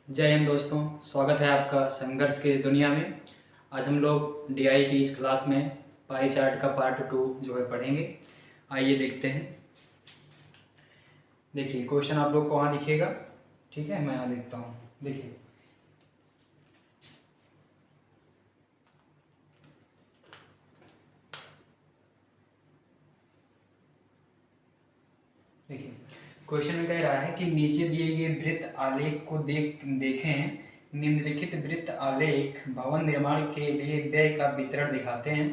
जय हिंद दोस्तों, स्वागत है आपका संघर्ष की इस दुनिया में। आज हम लोग डीआई की इस क्लास में पाई चार्ट का पार्ट 2 जो है पढ़ेंगे। आइए देखते हैं। देखिए क्वेश्चन आप लोग को वहाँ दिखेगा, ठीक है। मैं यहाँ देखता हूँ। देखिए देखिए क्वेश्चन में कह रहा है कि नीचे दिए गए वृत्त आलेख को देखें। निम्नलिखित वृत्त आलेख भवन निर्माण के लिए व्यय का वितरण दिखाते हैं।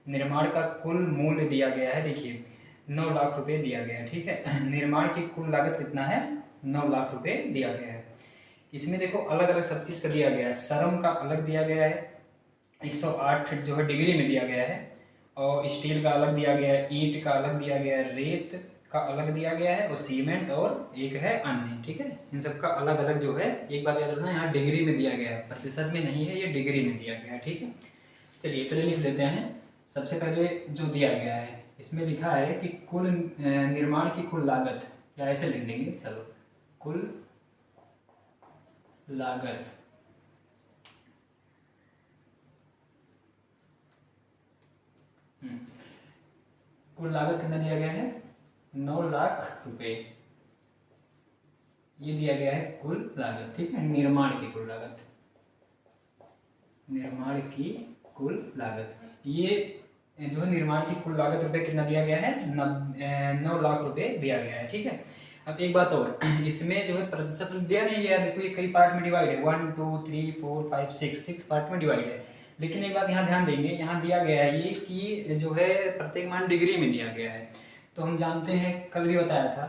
निर्माण का कुल मूल्य दिया गया है। देखिए 9 लाख रुपए दिया गया है, ठीक है। निर्माण की कुल लागत कितना है? 9 लाख रुपए दिया गया है। इसमें देखो अलग अलग सब चीज़ का दिया गया है। श्रम का अलग दिया गया है, 108 जो है डिग्री में दिया गया है, और स्टील का अलग दिया गया है, ईंट का अलग दिया गया है, रेत का अलग दिया गया है, और सीमेंट, और एक है अन्य, ठीक है। इन सब का अलग अलग जो है, एक बात याद रखना, यहाँ डिग्री में दिया गया है, प्रतिशत में नहीं है, ये डिग्री में दिया गया है, ठीक है। चलिए पहले लिख लेते हैं। सबसे पहले जो दिया गया है इसमें लिखा है कि कुल निर्माण की कुल लागत, या ऐसे लिख देंगे, चलो, कुल लागत कुल लागत कितना दिया गया है? 9 लाख रुपए, ये दिया गया है कुल लागत, ठीक है। निर्माण की कुल लागत, निर्माण की कुल लागत, ये जो है निर्माण की कुल लागत रुपए कितना दिया गया है? 9 लाख रुपए दिया गया है, ठीक है। अब एक बात और, इसमें जो है प्रतिशत दिया नहीं गया। देखो ये कई पार्ट में डिवाइड है, 1 2 3 4 5 6 पार्ट में डिवाइड है। लेकिन एक बात यहाँ ध्यान देंगे, यहाँ दिया गया है ये कि जो है प्रत्येक मान डिग्री में दिया गया है। तो हम जानते हैं, कल भी बताया था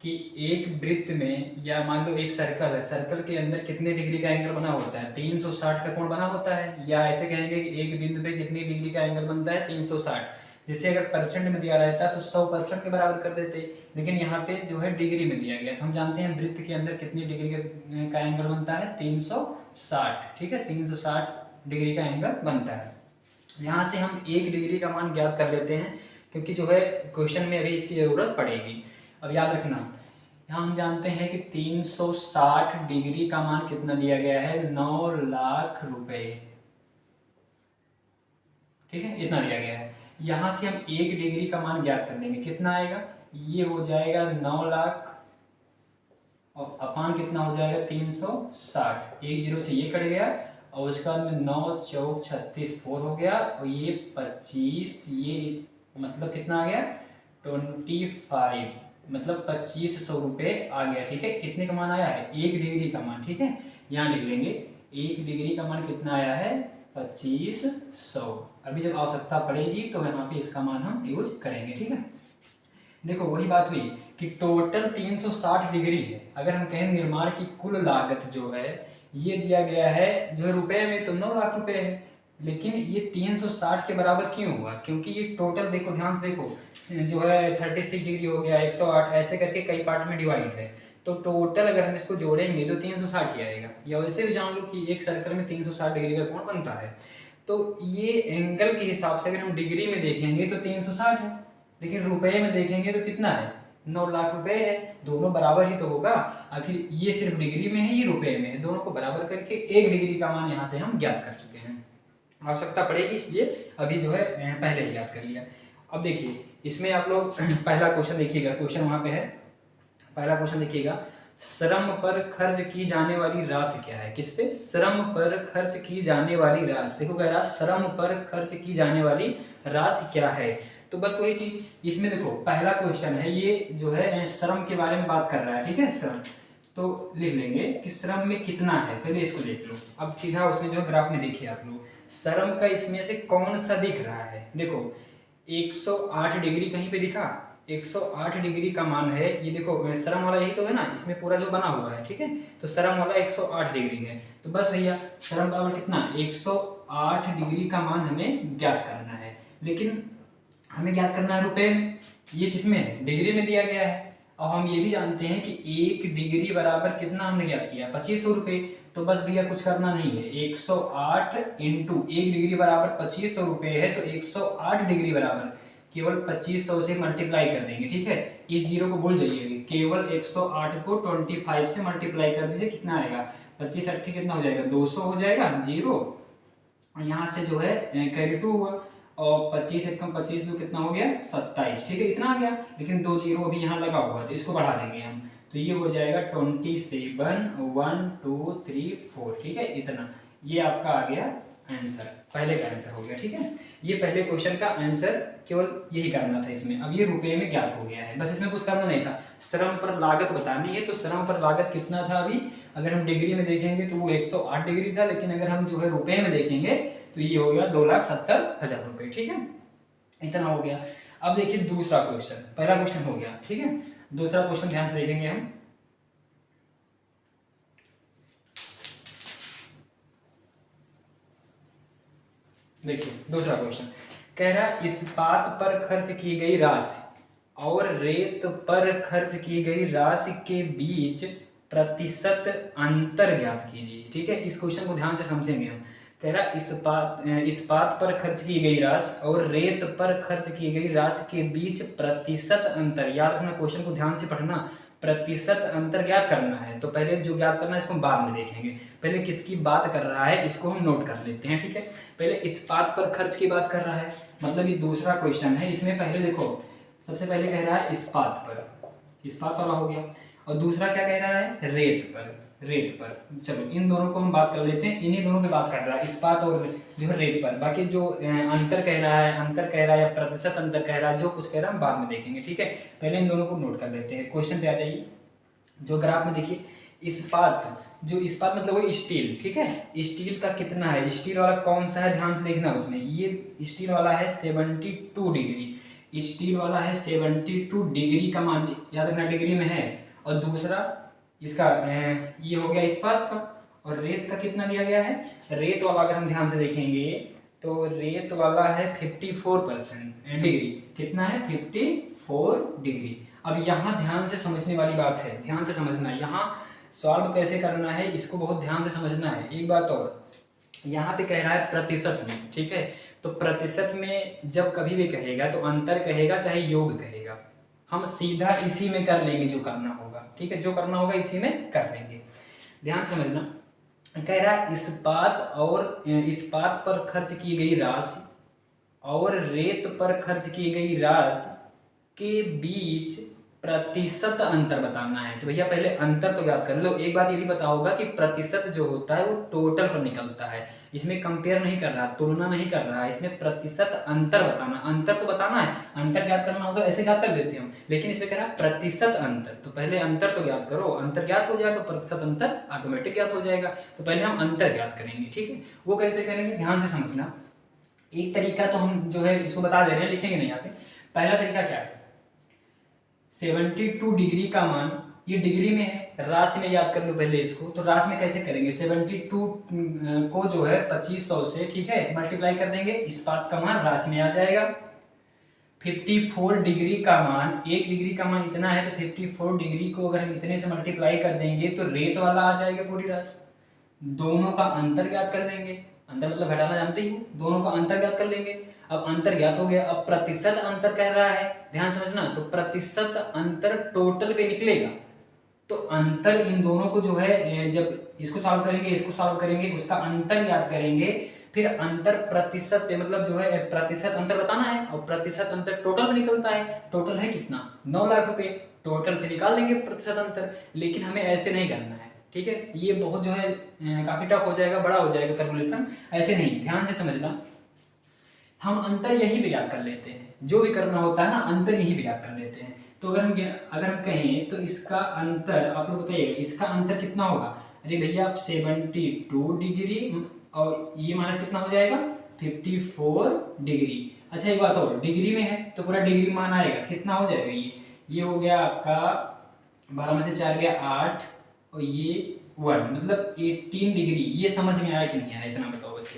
कि एक वृत्त में, या मान लो एक सर्कल है, सर्कल के अंदर कितने डिग्री का एंगल बना होता है? 360 का कोण बना होता है। या ऐसे कहेंगे कि एक बिंदु पे कितनी डिग्री का एंगल बनता है? 360। जैसे अगर परसेंट में दिया रहता तो 100% के बराबर कर देते, लेकिन यहाँ पे जो है डिग्री में दिया गया। तो हम जानते हैं वृत्त के अंदर कितनी डिग्री का एंगल बनता है? 360, ठीक है। 360 डिग्री का एंगल बनता है। यहाँ से हम 1 डिग्री का मान ज्ञात कर लेते हैं, क्योंकि जो है क्वेश्चन में अभी इसकी ज़रूरत पड़ेगी। अब याद रखना, यहाँ हम जानते हैं कि 360 डिग्री का मान कितना दिया गया है? 9 लाख रुपए, ठीक है, इतना दिया गया है। यहाँ से हम 1 डिग्री का मान ज्ञात कर लेंगे, कितना आएगा? ये हो जाएगा 9 लाख, और अपान कितना हो जाएगा? 360। एक जीरो से ये कट गया, और उसके बाद में 9 चौक 36 4 हो गया, और ये 25, ये मतलब कितना आ गया? 25, मतलब 2500 रुपये आ गया, ठीक है। कितने का मान आया है? 1 डिग्री का मान, ठीक है। यहाँ लिख लेंगे 1 डिग्री का मान कितना आया है? 2500। अभी जब आवश्यकता पड़ेगी तो यहाँ पे इसका मान हम यूज करेंगे, ठीक है। देखो वही बात हुई कि टोटल 360 डिग्री है। अगर हम कहें निर्माण की कुल लागत जो है, ये दिया गया है जो है रुपए में, तो 9 लाख रुपए है। लेकिन ये 360 के बराबर क्यों हुआ? क्योंकि ये टोटल, देखो ध्यान से देखो, जो है 36 डिग्री हो गया, 108, ऐसे करके कई पार्ट में डिवाइड है। तो टोटल अगर हम इसको जोड़ेंगे तो 360 ही आएगा। या वैसे भी जान लो कि एक सर्कल में 360 डिग्री का कोण बनता है। तो ये एंगल के हिसाब से अगर हम डिग्री में देखेंगे तो 360 है, लेकिन रुपए में देखेंगे तो कितना है? 9 लाख रुपए है। दोनों बराबर ही तो होगा। आखिर ये सिर्फ डिग्री में है, ये रुपए में है, दोनों को बराबर करके 1 डिग्री का मान यहाँ से हम ज्ञात कर चुके हैं। आवश्यकता पड़ेगी इसलिए अभी जो है पहले ही याद कर लिया। अब देखिए इसमें आप लोग पहला क्वेश्चन देखिएगा, क्वेश्चन वहाँ पे है। पहला क्वेश्चन देखिएगा, श्रम पर खर्च की जाने वाली राशि क्या है? किस पे? श्रम पर खर्च की जाने वाली राशि। देखो कह रहा श्रम पर खर्च की जाने वाली राशि क्या है। तो बस वही चीज इसमें देखो, पहला क्वेश्चन है, ये जो है श्रम के बारे में बात कर रहा है, ठीक है। श्रम तो लिख लेंगे कि श्रम में कितना है, पहले इसको देख लो। अब सीधा उसमें जो ग्राफ में देखिए आप लोग, श्रम का इसमें से कौन सा दिख रहा है? देखो 108 डिग्री कहीं पे दिखा? 108 डिग्री का मान है, ये देखो श्रम वाला यही तो है ना, इसमें पूरा जो बना हुआ है, ठीक है। तो श्रम वाला 108 डिग्री है। तो बस भैया श्रम बराबर कितना? 108 डिग्री का मान हमें ज्ञात करना है, लेकिन हमें ज्ञात करना है रुपए में। ये किसमें है? डिग्री में दिया गया है। और हम ये भी जानते हैं कि 1 डिग्री बराबर कितना हमने ज्ञात किया? 2500 रुपये। तो बस भैया कुछ करना नहीं है, 108 इंटू 1 डिग्री बराबर 2500 रुपये है, तो 108 डिग्री बराबर केवल 2500 से मल्टीप्लाई कर देंगे, ठीक है। इस जीरो को भूल जाइए, केवल 108 को 25 से मल्टीप्लाई कर दीजिए, कितना आएगा? 25 अट्ठी कितना हो जाएगा 200 हो जाएगा, जीरो। और यहाँ से जो है कैरी टू हुआ, और 25 एकम 25 दो कितना हो गया 27, ठीक है इतना आ गया। लेकिन 2 जीरो अभी यहाँ लगा हुआ है तो इसको बढ़ा देंगे हम, तो ये हो जाएगा 27 1 2 3 4, ठीक है इतना। ये आपका आ गया आंसर, पहले का आंसर हो गया, ठीक है। ये पहले क्वेश्चन का आंसर केवल यही करना था इसमें। अब ये रुपए में ज्ञात हो गया है, बस इसमें कुछ करना नहीं था, श्रम पर लागत बतानी है। तो श्रम पर लागत कितना था अभी, अगर हम डिग्री में देखेंगे तो वो 108 डिग्री था, लेकिन अगर हम जो है रुपए में देखेंगे तो ये हो गया 2,70,000 रुपये, ठीक है इतना हो गया। अब देखिए दूसरा क्वेश्चन, पहला क्वेश्चन हो गया, ठीक है। दूसरा क्वेश्चन ध्यान से देखेंगे हम। देखिए दूसरा क्वेश्चन कह रहा है इस्पात पर खर्च की गई राशि और रेत पर खर्च की गई राशि के बीच प्रतिशत अंतर ज्ञात कीजिए, ठीक है। इस क्वेश्चन को ध्यान से समझेंगे हम। कह रहा इस्पात पर खर्च की गई राशि और रेत पर खर्च की गई राशि के बीच प्रतिशत अंतर, याद रखना क्वेश्चन को ध्यान से पढ़ना, प्रतिशत अंतर ज्ञात करना है। तो पहले जो ज्ञात करना है इसको हम बाद में देखेंगे, पहले किसकी बात कर रहा है इसको हम नोट कर लेते हैं, ठीक है। पहले इस्पात पर खर्च की बात कर रहा है, मतलब ये दूसरा क्वेश्चन है। इसमें पहले देखो सबसे पहले कह रहा है इस्पात पर, इस्पात वाला हो गया, और दूसरा क्या कह रहा है रेत पर, रेत पर। चलो इन दोनों को हम बात कर लेते हैं, इन्हीं दोनों पे बात कर रहा है इस्पात और जो है रेत पर। बाकी जो अंतर कह रहा है, अंतर कह रहा है या प्रतिशत अंतर कह रहा है, जो कुछ कह रहा है हम बाद में देखेंगे, ठीक है। पहले इन दोनों को नोट कर लेते हैं। क्वेश्चन पे आ जाइए, जो ग्राफ में देखिए इस्पात, जो इस्पात मतलब वो स्टील, ठीक है। स्टील का कितना है, स्टील वाला कौन सा है ध्यान से देखना उसमें। ये स्टील वाला है 72 डिग्री, स्टील वाला है 72 डिग्री का मान याद रखना डिग्री में है। और दूसरा इसका ये हो गया इस्पात का, और रेत का कितना दिया गया है, रेत वाला अगर हम ध्यान से देखेंगे तो रेत वाला है 54% डिग्री, कितना है 54 डिग्री। अब यहाँ ध्यान से समझने वाली बात है, ध्यान से समझना, यहाँ सॉल्व कैसे करना है इसको बहुत ध्यान से समझना है। एक बात और, यहाँ पे कह रहा है प्रतिशत में, ठीक है। तो प्रतिशत में जब कभी भी कहेगा तो अंतर कहेगा चाहे योग कहेगा, हम सीधा इसी में कर लेंगे जो करना होगा, ठीक है। जो करना होगा इसी में कर लेंगे, ध्यान समझना। कह रहा है इस्पात और इस्पात पर खर्च की गई राशि और रेत पर खर्च की गई राशि के बीच प्रतिशत अंतर बताना है। तो भैया पहले अंतर तो याद कर लो। एक बात ये भी पता होगा कि प्रतिशत जो होता है वो टोटल पर निकलता है, इसमें कंपेयर नहीं कर रहा, तुलना नहीं कर रहा है, इसमें प्रतिशत अंतर बताना, अंतर तो बताना है। अंतर ज्ञात करना हो तो ऐसे ज्ञात कर देते हम, लेकिन इसमें कह रहा है प्रतिशत अंतर। तो पहले अंतर तो ज्ञात करो, अंतर ज्ञात हो जाए तो प्रतिशत अंतर ऑटोमेटिक ज्ञात हो जाएगा। तो पहले हम अंतर ज्ञात करेंगे, ठीक है। वो कैसे करेंगे ध्यान से समझना। एक तरीका तो हम जो है इसको बता दे रहे हैं, लिखेंगे नहीं यहाँ पे। पहला तरीका क्या है, 72 डिग्री का मान, ये डिग्री में है, राशि में याद कर लो पहले इसको। तो राशि में कैसे करेंगे, 72 को जो है 2500 से, ठीक है, मल्टीप्लाई कर देंगे, इस्पात का मान राशि में आ जाएगा। 54 डिग्री का मान, एक डिग्री का मान इतना है तो 54 डिग्री को अगर हम इतने से मल्टीप्लाई कर देंगे तो रेत वाला आ जाएगा पूरी राशि। दोनों का अंतर ज्ञात कर देंगे, अंतर मतलब घटाना जानते ही हो, दोनों का अंतर ज्ञात कर लेंगे। अब अंतर ज्ञात हो गया, अब प्रतिशत अंतर कह रहा है, ध्यान समझना। तो प्रतिशत अंतर टोटल पे निकलेगा, तो अंतर इन दोनों को जो है जब इसको सॉल्व करेंगे, इसको सॉल्व करेंगे, उसका अंतर याद करेंगे, फिर अंतर प्रतिशत पे मतलब जो है प्रतिशत अंतर बताना है, और प्रतिशत अंतर टोटल पे निकलता है। टोटल है कितना 9 लाख रुपए, टोटल से निकाल देंगे प्रतिशत अंतर। लेकिन हमें ऐसे नहीं करना है, ठीक है। ये बहुत जो है काफी टफ हो जाएगा, बड़ा हो जाएगा कैलकुलेशन, ऐसे नहीं, ध्यान से समझना। हम अंतर यही पे याद कर लेते हैं, जो भी करना होता है ना अंतर यही पे याद कर लेते हैं। तो अगर हम कहें तो इसका अंतर आप लोग बताइएगा, इसका अंतर कितना होगा। अरे भैया आप 72 डिग्री और ये माइनस कितना हो जाएगा 54 डिग्री। अच्छा एक बात और, डिग्री में है तो पूरा डिग्री मान आएगा, कितना हो जाएगा ये हो गया आपका 12 में से 4 गया 8 और ये 1 मतलब 18 डिग्री। ये समझ में आया कि नहीं आया इतना बताओ बस।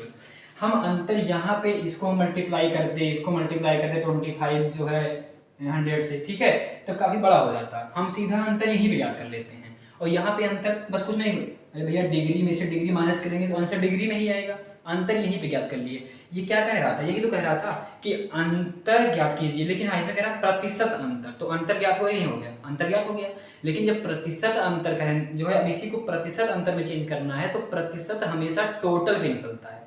हम अंतर यहाँ पे इसको मल्टीप्लाई करते, इसको मल्टीप्लाई करते 25 जो है 100 से, ठीक है, तो काफी बड़ा हो जाता है। हम सीधा अंतर यही पे याद कर लेते हैं। और यहाँ पे अंतर बस कुछ नहीं, अरे भैया डिग्री में से डिग्री माइनस करेंगे तो आंसर डिग्री में ही आएगा, अंतर यहीं पे ज्ञात कर लिए। ये क्या कह रहा था, यही तो कह रहा था कि अंतर ज्ञात कीजिए, लेकिन हाँ इसमें कह रहा प्रतिशत अंतर, तो अंतर ज्ञात हो ही नहीं, हो गया अंतर ज्ञात हो गया। लेकिन जब प्रतिशत अंतर का जो है अब इसी को प्रतिशत अंतर में चेंज करना है, तो प्रतिशत हमेशा टोटल पे निकलता है,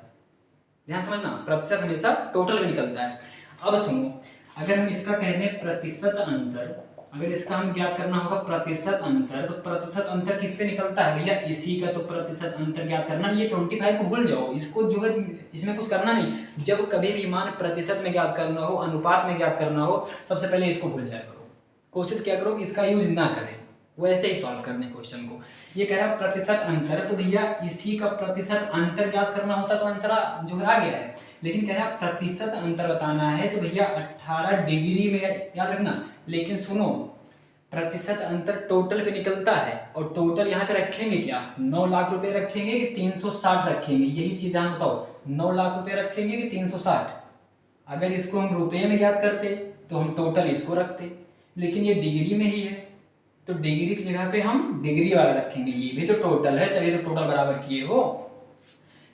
ध्यान समझना, प्रतिशत हमेशा टोटल पे निकलता है। अब सुनो, अगर हम इसका कह दें प्रतिशत अंतर, अगर इसका हम ज्ञात करना होगा प्रतिशत अंतर, तो प्रतिशत अंतर किस पे निकलता है भैया, इसी का तो प्रतिशत अंतर ज्ञात करना। ये 25 को भूल जाओ, इसको जो है इसमें कुछ करना नहीं। जब कभी भी मान प्रतिशत में ज्ञात करना हो, अनुपात में ज्ञात करना हो, सबसे पहले इसको भूल जाया करो, कोशिश क्या करो कि इसका यूज ना करें, वैसे ही सॉल्व करने क्वेश्चन को। ये कह रहा है प्रतिशत अंतर, तो भैया इसी का प्रतिशत अंतर ज्ञात करना होता तो आंसर जो है आ गया है। लेकिन कह रहा है प्रतिशत अंतर बताना है, तो भैया 18 डिग्री में याद रखना। लेकिन सुनो, प्रतिशत अंतर टोटल पे निकलता है, और टोटल यहाँ पे रखेंगे क्या, 9 लाख रुपए रखेंगे कि 360 रखेंगे, यही चीज ध्यान बताओ, 9 लाख रुपए रखेंगे कि 360। अगर इसको हम रुपये में ज्ञात करते तो हम टोटल इसको रखते, लेकिन ये डिग्री में ही है, तो डिग्री की जगह पे हम डिग्री वाला रखेंगे, ये भी तो टोटल है, तभी तो टोटल बराबर किए हो।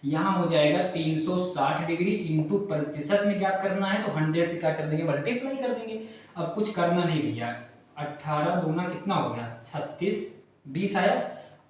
यहाँ हो जाएगा 360 डिग्री इंटू प्रतिशत में ज्ञात करना है, तो 100 से क्या कर देंगे, मल्टीप्लाई कर देंगे। अब कुछ करना नहीं भैया, 18 दूना कितना हो गया 36, 20 आया,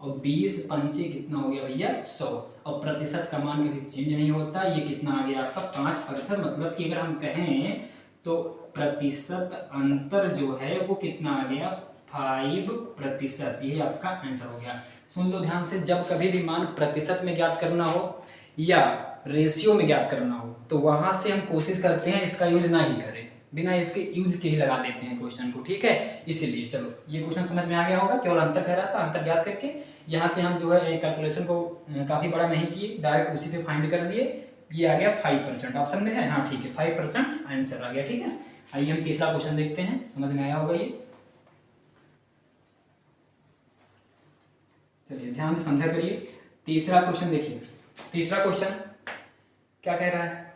और 20 पंचे कितना हो गया भैया 100, और प्रतिशत का मान कभी चेंज नहीं होता, ये कितना आ गया आपका 5%। मतलब कि अगर हम कहें तो प्रतिशत अंतर जो है वो कितना आ गया 5%, ये आपका आंसर हो गया। सुन लो ध्यान से, जब कभी भी मान प्रतिशत में ज्ञात करना हो या रेशियो में ज्ञात करना हो, तो वहां से हम कोशिश करते हैं इसका यूज ना ही करें, बिना इसके यूज के ही लगा देते हैं क्वेश्चन को, ठीक है। इसीलिए चलो ये क्वेश्चन समझ में आ गया होगा, केवल अंतर कह रहा था, अंतर ज्ञात करके यहाँ से हम जो है कैलकुलेशन को काफी बड़ा नहीं किए, डायरेक्ट उसी पे फाइंड कर दिए। ये आ गया 5%, ऑप्शन में है, हाँ ठीक है 5% आंसर आ गया, ठीक है। आइए हम तीसरा क्वेश्चन देखते हैं, समझ में आया होगा ये, चलिए ध्यान से समझा करिए। तीसरा क्वेश्चन देखिए, तीसरा क्वेश्चन क्या कह रहा है,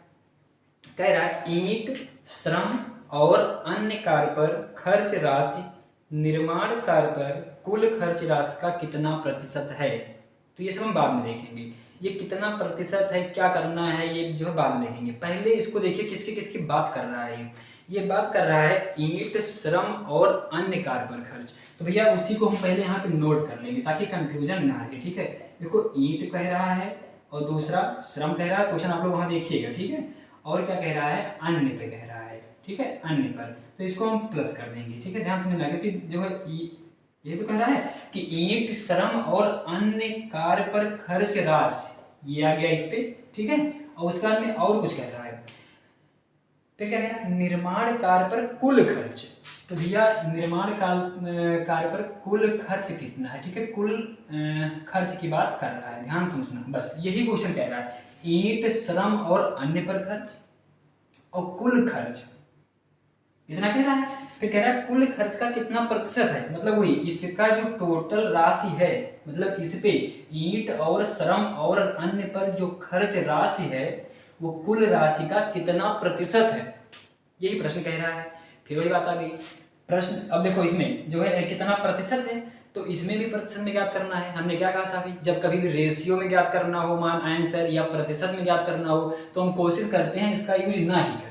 कह रहा है ईंट, श्रम और अन्य कार्य पर खर्च राशि निर्माण कार्य पर कुल खर्च राशि का कितना प्रतिशत है। तो ये सब हम बाद में देखेंगे, ये कितना प्रतिशत है, क्या करना है, ये जो है बाद में देखेंगे। पहले इसको देखिए किसकी किसकी बात कर रहा है, ये बात कर रहा है ईंट, श्रम और अन्य कार्य पर खर्च। तो भैया उसी को हम पहले यहाँ पे नोट कर लेंगे ताकि कंफ्यूजन ना आए, ठीक है। देखो ईंट कह रहा है और दूसरा श्रम कह रहा है, क्वेश्चन आप लोग वहाँ देखिएगा, ठीक है। और क्या कह रहा है, अन्य पे कह रहा है, ठीक है, अन्य पर, तो इसको हम प्लस कर देंगे, ठीक है। ध्यान से मिला कि जो है ये तो कह रहा है कि ईंट, श्रम और अन्य कार्य पर खर्च राशि, ये आ गया इस पे, ठीक है। और उसके बाद में और कुछ कह रहा है, फिर क्या कह रहा है, निर्माण कार्य पर कुल खर्च। तो भैया निर्माण कार्य पर कुल खर्च कितना है, ठीक है, कुल खर्च की बात कर रहा है, ध्यान समझना, बस यही क्वेश्चन कह रहा है, ईंट, श्रम और अन्य पर खर्च और कुल खर्च इतना कह रहा है। फिर कह रहा है कुल खर्च का कितना प्रतिशत है, मतलब वही इसका जो टोटल राशि है, मतलब इस पे ईंट और श्रम और अन्य पर जो खर्च राशि है वो कुल राशि का कितना प्रतिशत है, यही प्रश्न कह रहा है। फिर वही बात आ गई प्रश्न, अब देखो इसमें जो है कितना प्रतिशत है, तो इसमें भी प्रतिशत में ज्ञात करना है। हमने क्या कहा था अभी, जब कभी भी रेशियो में ज्ञात करना हो मान आंसर, या प्रतिशत में ज्ञात करना हो, तो हम कोशिश करते हैं इसका यूज ना ही करें,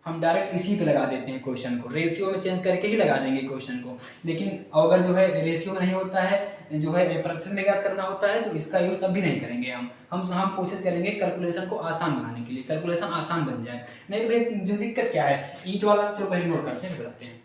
हम डायरेक्ट इसी पे लगा देते हैं क्वेश्चन को, रेशियो में चेंज करके ही लगा देंगे क्वेश्चन को। लेकिन अगर जो है रेशियो में नहीं होता है, जो है प्रतिशत में ज्ञात करना होता है, तो इसका यूज तब भी नहीं करेंगे हम कोशिश करेंगे कैलकुलेशन को आसान बनाने के लिए, कैलकुलेशन आसान बन जाए। नहीं तो भाई जो दिक्कत क्या है, ईंट वाला चलो पहले नोट करते हैं, बताते हैं।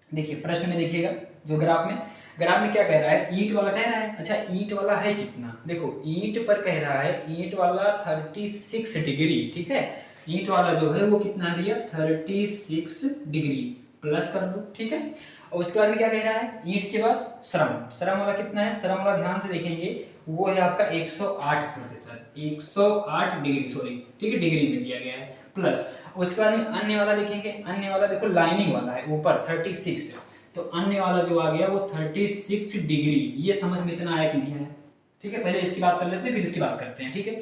देखिए प्रश्न में देखिएगा, जो ग्राफ में क्या कह रहा है, ईंट वाला कह रहा है, अच्छा ईंट वाला है कितना, देखो ईंट पर कह रहा है, ईंट वाला 36 डिग्री, ठीक है, ईंट वाला जो है वो कितना दिया 36 डिग्री, प्लस कर दो, ठीक है। और उसके बाद में क्या कह रहा है, ईंट के बाद श्रम वाला कितना है, श्रम वाला ध्यान से देखेंगे वो है आपका 108%, 108 डिग्री, सॉरी ठीक है, डिग्री में दिया गया है, प्लस। उसके बाद में अन्य वाला देखेंगे, अन्य वाला देखो लाइनिंग वाला है ऊपर 36, तो अन्य वाला जो आ गया वो 36 डिग्री। ये समझ में इतना आया कि नहीं आया, ठीक है। पहले इसकी बात कर लेते हैं फिर इसकी बात करते हैं, ठीक है।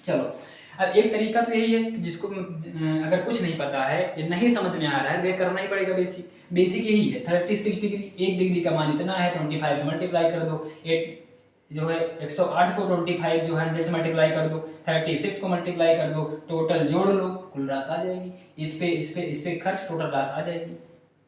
चलो अब एक तरीका तो यही है कि जिसको अगर कुछ नहीं पता है या नहीं समझ में आ रहा है वे करना ही पड़ेगा। बेसिक बेसिक यही है। 36 डिग्री, 1 डिग्री का मान इतना है, 25 से मल्टीप्लाई कर दो। 8 जो है 108 को 25 जो है 100 से मल्टीप्लाई कर दो, 36 को मल्टीप्लाई कर दो, टोटल जोड़ लो, कुल राशि आ जाएगी। इस पे खर्च, टोटल राशि आ जाएगी।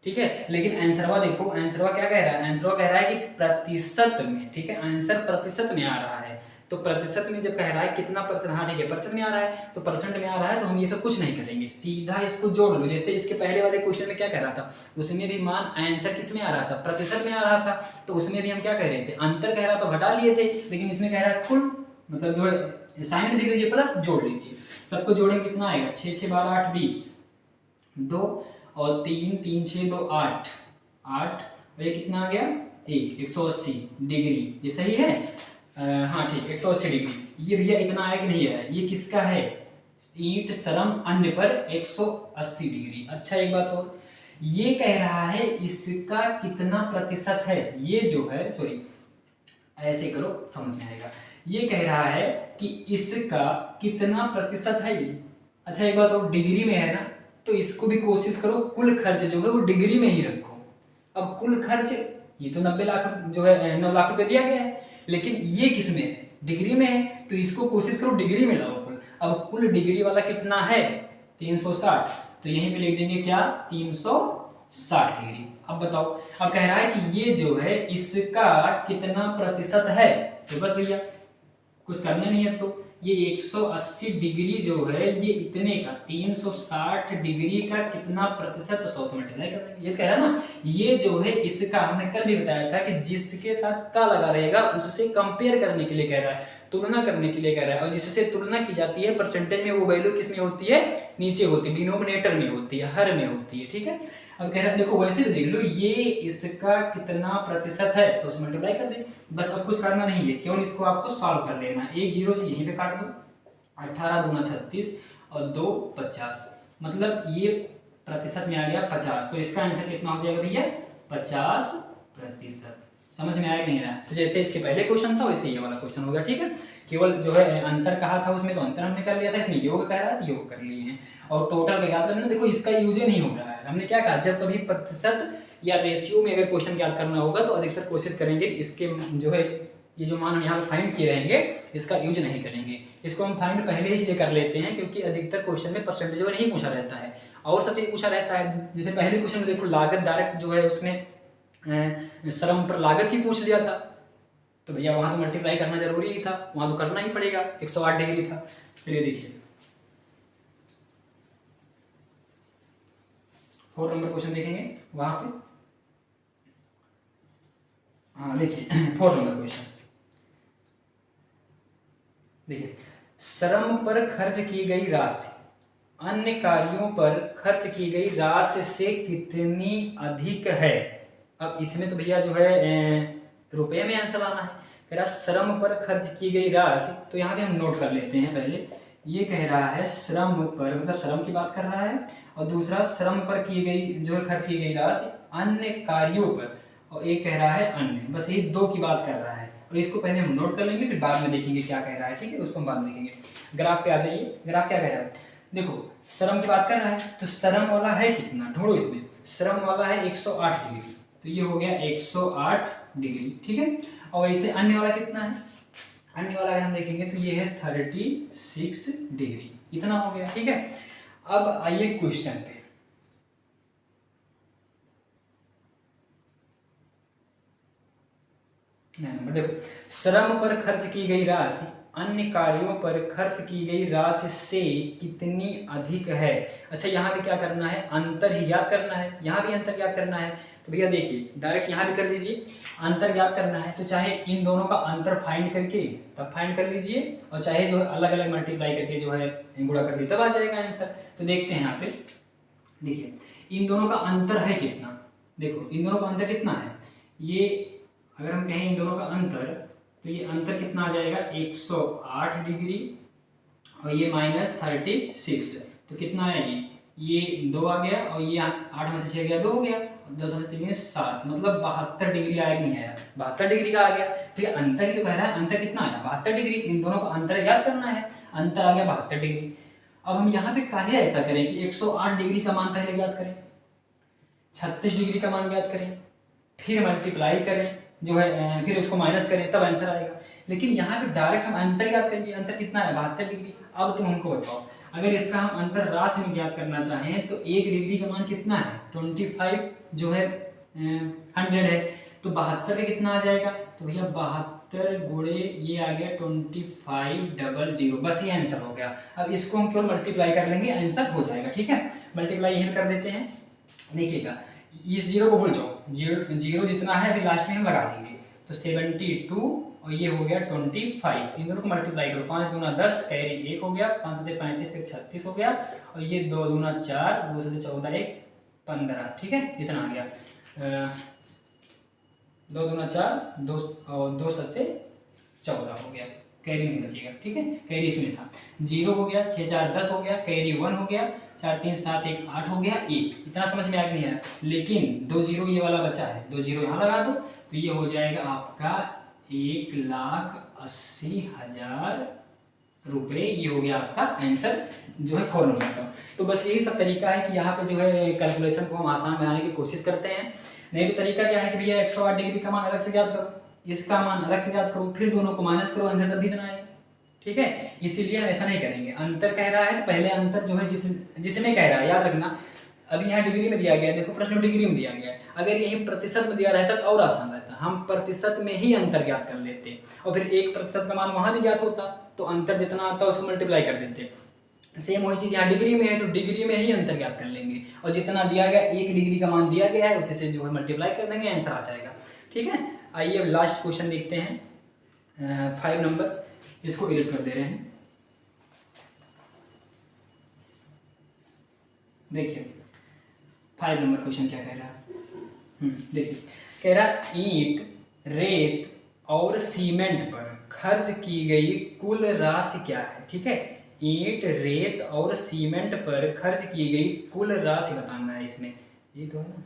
ठीक है, लेकिन आंसरवा देखो, आंसरवा क्या कह रहा है? आंसरवा कह रहा है कि प्रतिशत में। ठीक है, आंसर प्रतिशत में आ रहा है। तो प्रतिशत में जब कह रहा है कितना प्रतिशत, हाँ ठीक है प्रतिशत में आ रहा है, तो परसेंट में आ रहा है, तो हम ये सब कुछ नहीं करेंगे, सीधा इसको जोड़ लो। जैसे इसके पहले वाले क्वेश्चन में क्या कह रहा था, उसमें भी मान आंसर किस में आ रहा था? प्रतिशत में आ रहा था। तो उसमें भी हम क्या कह रहे थे? अंतर कह रहा तो घटा लिए थे, लेकिन इसमें कह रहा है कुल, मतलब जो है साइन में देख लीजिए प्लस जोड़ लीजिए। सबको जोड़ेंगे कितना आएगा? 6 6 12 8 20, 2 और 3 3 6 2 8 8, और ये कितना आ गया? 180 डिग्री। ये सही है? हाँ ठीक, 180 डिग्री। ये भैया इतना आया कि नहीं आया? ये किसका है? ईंट श्रम अन्य पर 180 डिग्री। अच्छा एक बात और, ये कह रहा है इसका कितना प्रतिशत है? ये जो है, सॉरी ऐसे करो समझ में आएगा। ये कह रहा है कि इसका कितना प्रतिशत है ये। अच्छा एक बात और, डिग्री में है ना, तो इसको भी कोशिश करो कुल खर्च जो है वो डिग्री में ही रखो। अब कुल खर्च ये तो 90 लाख जो है 9 लाख रुपए दिया गया है, लेकिन ये किस में है? डिग्री में है, तो इसको कोशिश करो डिग्री में लाओ कुल। अब कुल डिग्री वाला कितना है? 360, तो यहीं पे लिख देंगे क्या? 360 डिग्री। अब बताओ, अब कह रहा है कि ये जो है इसका कितना प्रतिशत है, तो बस भैया कुछ करना नहीं है। तो ये 180 डिग्री जो है ये इतने का 360 डिग्री का कितना प्रतिशत, तो 100 से मल्टीप्लाई कर देंगे। ये कह रहा है ना, ये जो है इसका हमने कल भी बताया था कि जिसके साथ का लगा रहेगा उससे कंपेयर करने के लिए कह रहा है, तुलना करने के लिए कह रहा है। और जिससे तुलना की जाती है परसेंटेज में, वो वैल्यू किस में होती है? नीचे होती है, डिनोमिनेटर में होती है, हर में होती है। ठीक है, अब कह रहा है देखो वैसे देख लो, ये इसका कितना प्रतिशत है, 100 से मल्टीप्लाई कर दे। बस अब कुछ करना नहीं है, केवल इसको आपको सॉल्व कर लेना है। एक जीरो से यहीं पे काट दो, 18 दूना 36 और 2 50, मतलब ये प्रतिशत में आ गया 50। तो इसका आंसर कितना हो जाएगा भैया? 50%। समझ में आया कि नहीं आया? तो जैसे इसके पहले क्वेश्चन था वैसे ये वाला क्वेश्चन हो गया। ठीक है, केवल जो है अंतर कहा था उसमें, तो अंतर हमने कर लिया था, इसमें योग कह रहा था, योग कर लिए हैं। और टोटल का याद करना, देखो इसका यूज ही नहीं हो रहा है। हमने क्या कहा, जब कभी प्रतिशत या रेशियो में अगर क्वेश्चन याद करना होगा तो अधिकतर कोशिश करेंगे कि इसके जो है ये जो मान हम यहाँ फाइंड किए रहेंगे इसका यूज नहीं करेंगे। इसको हम फाइंड पहले ही इसलिए कर लेते हैं क्योंकि अधिकतर क्वेश्चन में परसेंटेज वो नहीं पूछा रहता है, और सब चीज पूछा रहता है। जैसे पहले क्वेश्चन में देखो लागत डायरेक्ट जो है उसमें श्रम पर लागत ही पूछ लिया था, तो भैया वहां तो मल्टीप्लाई करना जरूरी ही था, वहां तो करना ही पड़ेगा, 108 डिग्री था। चलिए देखिए 4 नंबर क्वेश्चन देखेंगे वहां पे। हाँ देखिए 4 नंबर क्वेश्चन देखिए, श्रम पर खर्च की गई राशि अन्य कार्यों पर खर्च की गई राशि से कितनी अधिक है। अब इसमें तो भैया जो है रुपए में आंसर आना है। कह रहा श्रम पर खर्च की गई राशि, तो यहाँ पे हम नोट कर लेते हैं पहले। ये कह रहा है श्रम पर, मतलब श्रम की बात कर रहा है, और दूसरा श्रम पर की गई जो है खर्च की गई राशि अन्य कार्यों पर, और एक कह रहा है अन्य, बस ये दो की बात कर रहा है। और इसको पहले हम नोट कर लेंगे, फिर बाद में देखेंगे क्या कह रहा है। ठीक है, उसको हम बाद में देखेंगे। ग्राफ पे आ जाइए, ग्राफ क्या कह रहा है? देखो श्रम की बात कर रहा है, तो श्रम वाला है कितना, ढूंढो इसमें। श्रम वाला है 108 डिग्री, तो ये हो गया 108 डिग्री। ठीक है, और वैसे अन्य वाला कितना है? अन्य वाला अगर हम देखेंगे तो ये है 36 डिग्री, इतना हो गया। ठीक है, अब आइए क्वेश्चन पे। नंबर देखो, श्रम पर खर्च की गई राशि अन्य कार्यों पर खर्च की गई राशि से कितनी अधिक है। अच्छा यहाँ भी क्या करना है? अंतर ही याद करना है, यहाँ भी अंतर याद करना है। तो भैया देखिए डायरेक्ट यहाँ भी कर लीजिए, अंतर याद करना है तो चाहे इन दोनों का अंतर फाइंड करके तब फाइंड कर लीजिए, और चाहे जो है अलग अलग मल्टीप्लाई करके जो है गुणा कर दिए तब आ जाएगा आंसर। तो देखते हैं यहाँ पे, देखिए इन दोनों का अंतर है कितना। देखो इन दोनों का अंतर कितना है, ये अगर हम कहें इन दोनों का अंतर, तो ये अंतर कितना आ जाएगा? 108 डिग्री, और ये -36, तो कितना है ये 2 आ गया, और ये 8 में से 6 गया 2 हो गया, 10 और 3 7, मतलब 72 डिग्री आया कि नहीं आया? 72 डिग्री का आ गया। ठीक है, अंतर ही तो कह रहा है, अंतर कितना आया? 72 डिग्री। इन दोनों का अंतर याद करना है, अंतर आ गया 72 डिग्री। अब हम यहाँ पे काहे ऐसा करें कि 108 डिग्री का मान पहले ज्ञात करें, 36 डिग्री का मान ज्ञात करें, फिर मल्टीप्लाई करें जो है, फिर उसको माइनस करें, तब आंसर आएगा। लेकिन यहाँ पे डायरेक्ट हम अंतर ज्ञात करेंगे, अंतर कितना है? 72 डिग्री। अब तुम हमको बताओ, अगर इसका हम अंतर राशि में ज्ञात करना चाहें तो 1 डिग्री का मान कितना है? 25 जो है 100 है, तो 72 का कितना आ जाएगा? तो भैया 72 गुणे ये आ गया 2500, बस ये आंसर हो गया। अब इसको हम केवल मल्टीप्लाई कर लेंगे, आंसर हो जाएगा। ठीक है, मल्टीप्लाई यहीं कर देते हैं। देखिएगा, इस जीरो को भूल जाओ, जीरो जितना है अभी लास्ट में हम लगा देंगे, तो 72 और ये हो गया 25। इन दोनों को मल्टीप्लाई करो, 5 दूना 10, कैरी 1 हो गया, 5 से 35 से 36 हो गया, और ये 2 दूना 4, 2 से 14 1 15। ठीक है, इतना आ गया, 2 दूना 4, 2 और 2 सत्ते 14 हो गया, कैरी नहीं बचेगा। ठीक है, कैरी इसमें था, 0 हो गया, 6 4 10 हो गया, कैरी 1 हो गया, 4 3 7 1 8 हो गया, 1। इतना समझ में आ नहीं आया, लेकिन 2 जीरो ये वाला बचा है, 2 जीरो यहाँ लगा दो, तो ये हो जाएगा आपका 1,80,000 रुपये। ये हो गया आपका आंसर जो है 4 नंबर का। तो बस यही सब तरीका है कि यहाँ पे जो है कैलकुलेशन को हम आसान बनाने की कोशिश करते हैं। नहीं तो तरीका क्या है कि भैया 108 डिग्री का मान अलग से ज्ञात करो, इसका मान अलग से ज्ञात करो, फिर दोनों को माइनस करो, आंसर तब भी इतना आएगा। ठीक है, इसीलिए हम ऐसा नहीं करेंगे। अंतर कह रहा है तो पहले अंतर जो है जिसमें कह रहा है, याद रखना, अभी यहाँ डिग्री में दिया गया है, देखो प्रश्न डिग्री में दिया गया है, अगर यही प्रतिशत में दिया रहता तो और आसान रहता, हम प्रतिशत में ही अंतर ज्ञात कर लेते, और फिर 1% का मान वहाँ भी ज्ञात होता, तो अंतर जितना आता उसको मल्टीप्लाई कर देते। सेम वही चीज़ यहाँ डिग्री में है, तो डिग्री में ही अंतर ज्ञात कर लेंगे, और जितना दिया गया 1 डिग्री का मान दिया गया है उसी से जो है मल्टीप्लाई कर देंगे, आंसर आ जाएगा। ठीक है, आइए अब लास्ट क्वेश्चन देखते हैं, 5 नंबर, इसको इरेज कर दे रहे हैं। देखिए 5 नंबर क्वेश्चन क्या कह रहा है, देखिए कह रहा ईंट, रेत और सीमेंट पर खर्च की गई कुल राशि क्या है। ठीक है, ईंट, रेत और सीमेंट पर खर्च की गई कुल राशि बताना है, इसमें ये तो है ना,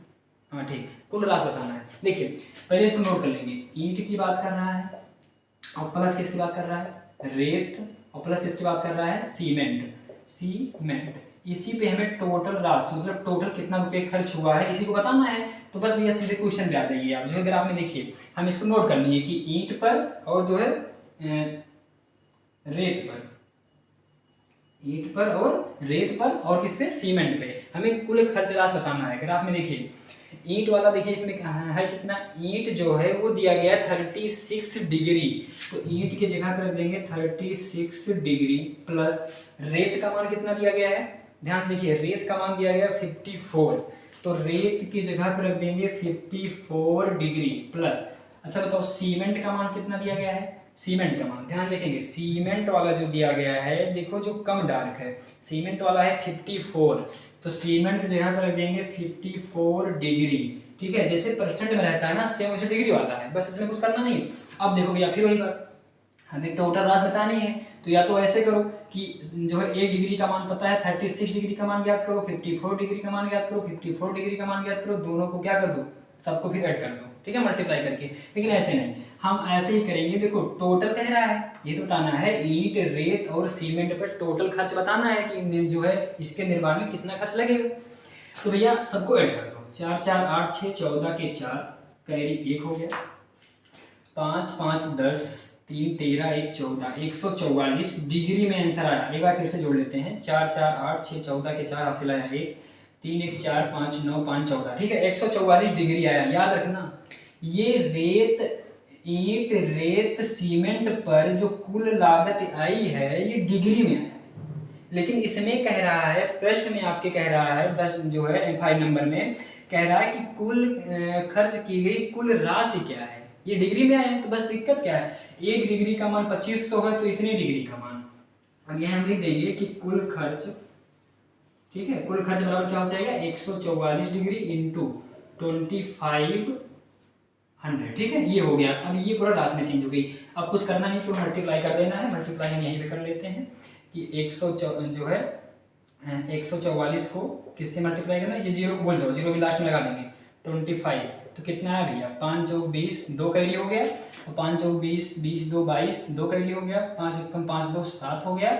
हाँ ठीक, कुल राशि बताना है। देखिए पहले इसको नोट कर लेंगे, ईंट की बात कर रहा है, और प्लस किसकी बात कर रहा है? रेत, और प्लस किसकी बात कर रहा है? सीमेंट। इसी पे हमें टोटल राशि, मतलब टोटल कितना रुपए खर्च हुआ है, इसी को बताना है। तो बस भैया सीधे क्वेश्चन पे आ जाइए आप, जो है ग्राफ में देखिए, हम इसको नोट कर लिए कि ईंट पर और जो है रेत पर, ईंट पर और रेत पर, और किस पे? सीमेंट पे, हमें कुल खर्च राशि बताना है। ग्राफ में देखिए ईंट वाला, देखिए इसमें है कितना, ईंट जो है वो दिया गया है 36 डिग्री, तो ईंट की जगह पर रख देंगे 36 डिग्री, प्लस रेत का मान कितना दिया गया है, ध्यान से देखिए, रेत का मान दिया गया 54, तो रेत की जगह पर रख देंगे 54 डिग्री, प्लस, अच्छा बताओ सीमेंट का मान कितना दिया गया है? सीमेंट का मान ध्यान देखेंगे, सीमेंट वाला जो दिया गया है, देखो जो कम डार्क है, सीमेंट वाला है 54, तो सीमेंट की जगह पर रख देंगे 54 डिग्री। ठीक है, जैसे परसेंट में रहता है ना, सेम वैसे डिग्री वाला है, बस इसमें कुछ करना नहीं। अब देखो भैया फिर वही बात, हमें टोटल राशि बतानी है, तो या तो ऐसे करो कि जो है 1 डिग्री का मान पता है, 36 डिग्री का मान ज्ञात करो, 54 डिग्री का मान ज्ञात करो, 54 डिग्री का मान ज्ञात करो, दोनों को क्या कर दो, सबको फिर ऐड कर दो। ठीक है, मल्टीप्लाई करके। लेकिन ऐसे नहीं, हम ऐसे ही करेंगे, देखो टोटल कह रहा है, ये तो बताना है ईंट, रेत और सीमेंट पर टोटल खर्च बताना है कि जो है इसके निर्माण में कितना खर्च लगेगा। तो भैया सबको ऐड कर दो, 4 4 8 6 14 के 4, कैरी 1 हो गया, 5 5 10 3 13 1 14, 144 डिग्री में आंसर आया। एक बार फिर से जोड़ लेते हैं, 4 4 8 6 14 के 4 हासिल आया 1, 3 1 4 5 9 5 14। ठीक है, 144 डिग्री आया। याद रखना, ये रेत, ईंट, रेत, सीमेंट पर जो कुल लागत आई है ये डिग्री में है, लेकिन इसमें कह रहा है, प्रश्न में आपके कह रहा है 10 जो है 5 नंबर में कह रहा है कि कुल खर्च की गई कुल राशि क्या है, ये डिग्री में आए। तो बस दिक्कत क्या है, 1 डिग्री का मान 2500 है, तो इतने डिग्री का मान, अब यहाँ हम लिख देंगे कि कुल खर्च, ठीक है, कुल खर्च बराबर क्या हो जाएगा, 144 डिग्री इंटू 2500। ठीक है, ये हो गया। अब ये पूरा राशि में चेंज हो गई, अब कुछ करना नहीं, तो मल्टीप्लाई कर देना है। मल्टीप्लाई हम यहीं पे कर लेते हैं कि 100 जो है 144 को किससे मल्टीप्लाई करना है, ये जीरो को बोल जाओ, जीरो भी लास्ट में लगा देंगे, 25। तो कितना है भैया, 5 चौक 20, 2 कैरी हो गया, और 5 चौक 20, 20 2 22, 2 कैरी हो गया, 5 एकम 5 2 7 हो गया,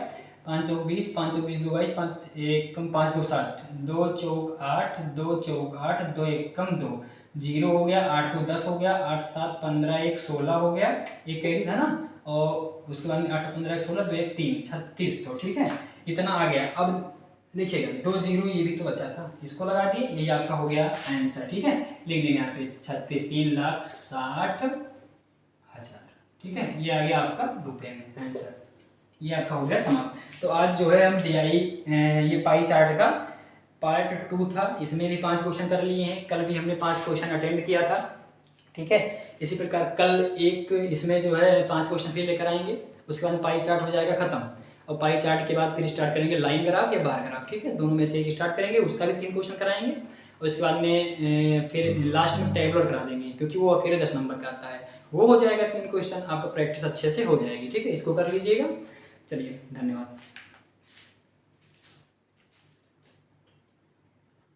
5 चौक 20, 5 चौक 20 2 22, 5 एकम 5 2 7, 2 चौक 8, 2 चौक 8, 2 एकम 2, 0 हो गया, 8 2 10 हो गया, 8 7 15 1 16 हो गया, एक कैरी था ना, और उसके बाद में 8 7 15 1 16, 2 1 3, 3600। ठीक है, इतना आ गया। अब देखिएगा 2 0 ये भी तो बचा था, इसको लगा दिए, यही आपका हो गया आंसर। ठीक है, लिख देंगे यहाँ पे 36, 3,60,000। ठीक है, ये आ गया आपका रुपए में आंसर, ये आपका हो गया समाप्त। तो आज जो है हम DI ये पाई चार्ट का पार्ट 2 था, इसमें भी 5 क्वेश्चन कर लिए हैं, कल भी हमने 5 क्वेश्चन अटेंड किया था। ठीक है, इसी प्रकार कल एक इसमें जो है 5 क्वेश्चन फिर लेकर आएंगे, उसके बाद पाई चार्ट हो जाएगा खत्म, और पाई चार्ट के बाद फिर स्टार्ट करेंगे लाइन ग्राफ या बार ग्राफ। ठीक है, दोनों में से एक स्टार्ट करेंगे, उसका भी 3 क्वेश्चन कराएंगे, और इसके बाद में फिर लास्ट में टैबलर करा देंगे, क्योंकि वो अकेले 10 नंबर का आता है, वो हो जाएगा 3 क्वेश्चन, आपका प्रैक्टिस अच्छे से हो जाएगी। ठीक है, इसको कर लीजिएगा। चलिए, धन्यवाद।